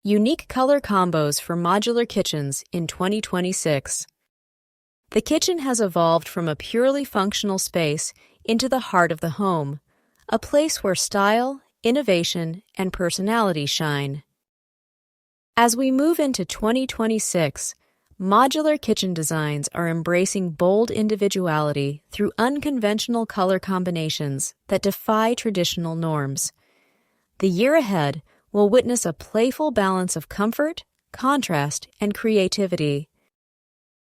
Unique color combos for modular kitchens in 2026. The kitchen has evolved from a purely functional space into the heart of the home, a place where style, innovation, and personality shine. As we move into 2026, modular kitchen designs are embracing bold individuality through unconventional color combinations that defy traditional norms. The year ahead will witness a playful balance of comfort, contrast, and creativity.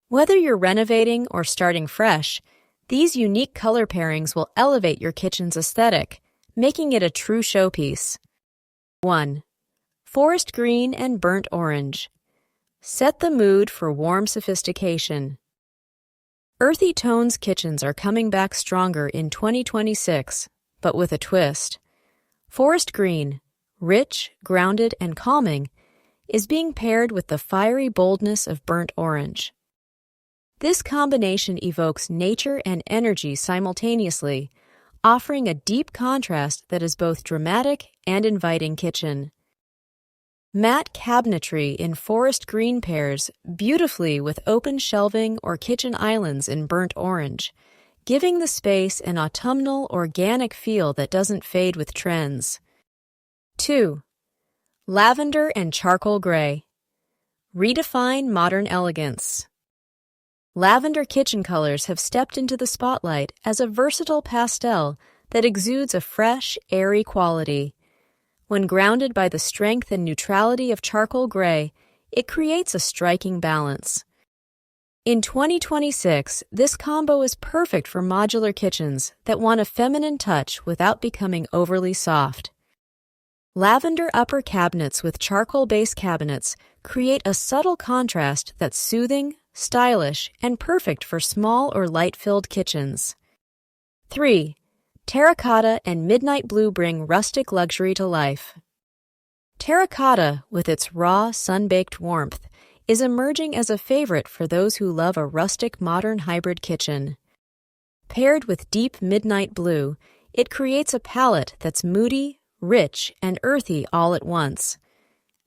Whether you're renovating or starting fresh, these unique color pairings will elevate your kitchen's aesthetic, making it a true showpiece. 1. Forest green and burnt orange. Set the mood for warm sophistication. Earthy tones kitchens are coming back stronger in 2026, but with a twist. Forest green, rich, grounded, and calming, is being paired with the fiery boldness of burnt orange. This combination evokes nature and energy simultaneously, offering a deep contrast that is both dramatic and inviting kitchen. Matte cabinetry in forest green pairs beautifully with open shelving or kitchen islands in burnt orange, giving the space an autumnal, organic feel that doesn't fade with trends. 2. Lavender and charcoal gray. Redefine modern elegance. Lavender kitchen colors have stepped into the spotlight as a versatile pastel that exudes a fresh, airy quality. When grounded by the strength and neutrality of charcoal gray, it creates a striking balance. In 2026, this combo is perfect for modular kitchens that want a feminine touch without becoming overly soft. Lavender upper cabinets with charcoal base cabinets create a subtle contrast that's soothing, stylish, and perfect for small or light-filled kitchens. 3. Terracotta and midnight blue bring rustic luxury to life. Terracotta, with its raw, sun-baked warmth, is emerging as a favorite for those who love a rustic modern hybrid kitchen. Paired with deep midnight blue, it creates a palette that's moody, rich, and earthy all at once.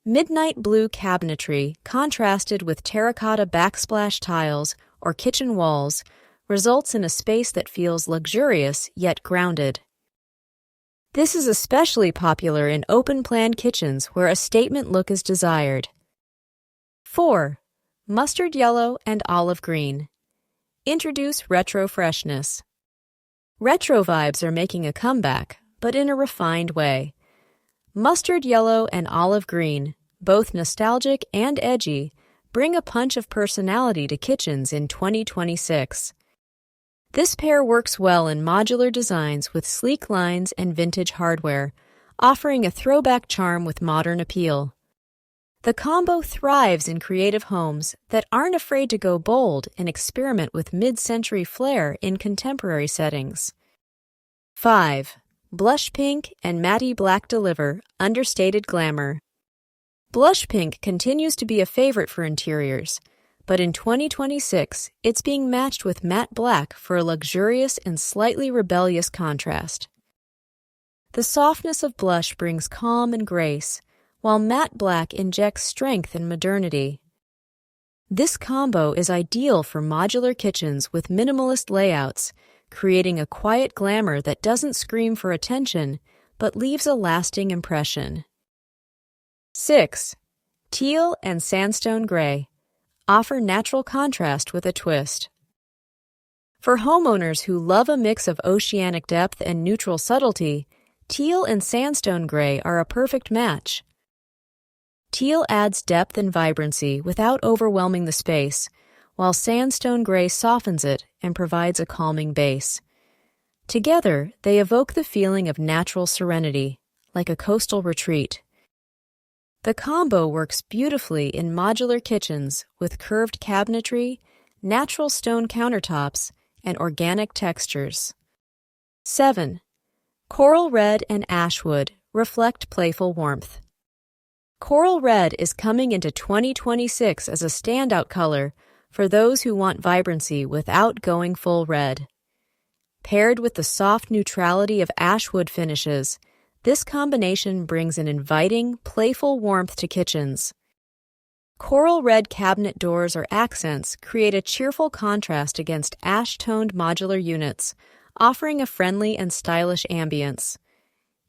Midnight blue cabinetry, contrasted with terracotta backsplash tiles or kitchen walls, results in a space that feels luxurious yet grounded. This is especially popular in open-plan kitchens where a statement look is desired. 4. Mustard yellow and olive green. Introduce retro freshness. Retro vibes are making a comeback, but in a refined way. Mustard yellow and olive green, both nostalgic and edgy, bring a punch of personality to kitchens in 2026. This pair works well in modular designs with sleek lines and vintage hardware, offering a throwback charm with modern appeal. The combo thrives in creative homes that aren't afraid to go bold and experiment with mid-century flair in contemporary settings. 5. Blush pink and matte black deliver understated glamour. Blush pink continues to be a favorite for interiors, but in 2026, it's being matched with matte black for a luxurious and slightly rebellious contrast. The softness of blush brings calm and grace, while matte black injects strength and modernity. This combo is ideal for modular kitchens with minimalist layouts, creating a quiet glamour that doesn't scream for attention, but leaves a lasting impression. 6. Teal and sandstone gray. Offer natural contrast with a twist. For homeowners who love a mix of oceanic depth and neutral subtlety, teal and sandstone gray are a perfect match. Teal adds depth and vibrancy without overwhelming the space, while sandstone gray softens it and provides a calming base. Together, they evoke the feeling of natural serenity, like a coastal retreat. The combo works beautifully in modular kitchens with curved cabinetry, natural stone countertops, and organic textures. 7. Coral red and ashwood reflect playful warmth. Coral red is coming into 2026 as a standout color for those who want vibrancy without going full red. Paired with the soft neutrality of ashwood finishes, This combination brings an inviting, playful warmth to kitchens. Coral red cabinet doors or accents create a cheerful contrast against ash-toned modular units, offering a friendly and stylish ambience.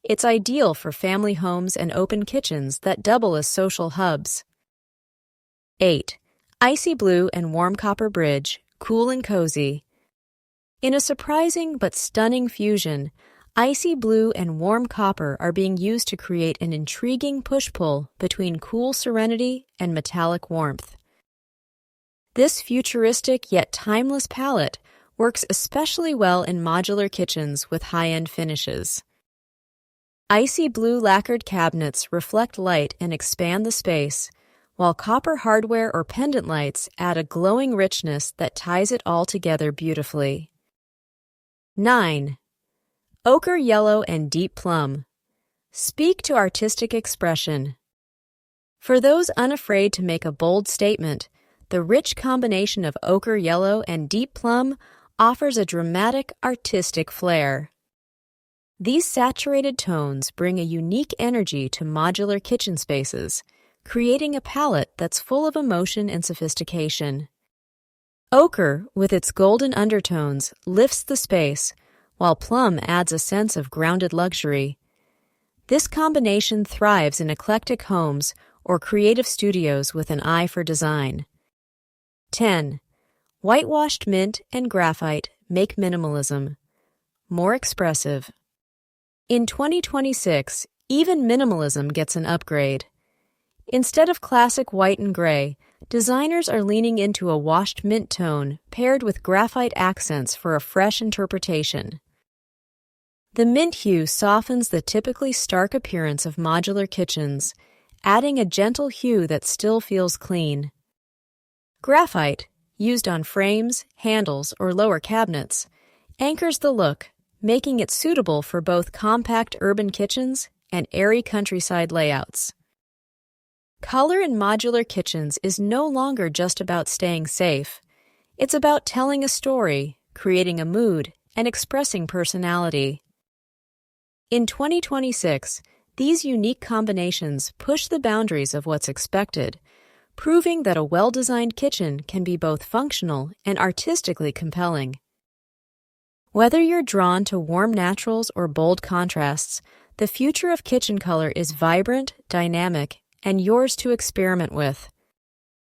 It's ideal for family homes and open kitchens that double as social hubs. 8. Icy blue and warm copper bridge, cool and cozy. In a surprising but stunning fusion, icy blue and warm copper are being used to create an intriguing push-pull between cool serenity and metallic warmth. This futuristic yet timeless palette works especially well in modular kitchens with high-end finishes. Icy blue lacquered cabinets reflect light and expand the space, while copper hardware or pendant lights add a glowing richness that ties it all together beautifully. 9. Ochre yellow and deep plum. Speak to artistic expression. For those unafraid to make a bold statement, the rich combination of ochre yellow and deep plum offers a dramatic, artistic flair. These saturated tones bring a unique energy to modular kitchen spaces, creating a palette that's full of emotion and sophistication. Ochre, with its golden undertones, lifts the space, while plum adds a sense of grounded luxury. This combination thrives in eclectic homes or creative studios with an eye for design. 10. Whitewashed mint and graphite make minimalism more expressive. In 2026, even minimalism gets an upgrade. Instead of classic white and gray, designers are leaning into a washed mint tone paired with graphite accents for a fresh interpretation. The mint hue softens the typically stark appearance of modular kitchens, adding a gentle hue that still feels clean. Graphite, used on frames, handles, or lower cabinets, anchors the look, making it suitable for both compact urban kitchens and airy countryside layouts. Color in modular kitchens is no longer just about staying safe. It's about telling a story, creating a mood, and expressing personality. In 2026, these unique combinations push the boundaries of what's expected, proving that a well-designed kitchen can be both functional and artistically compelling. Whether you're drawn to warm naturals or bold contrasts, the future of kitchen color is vibrant, dynamic, and yours to experiment with.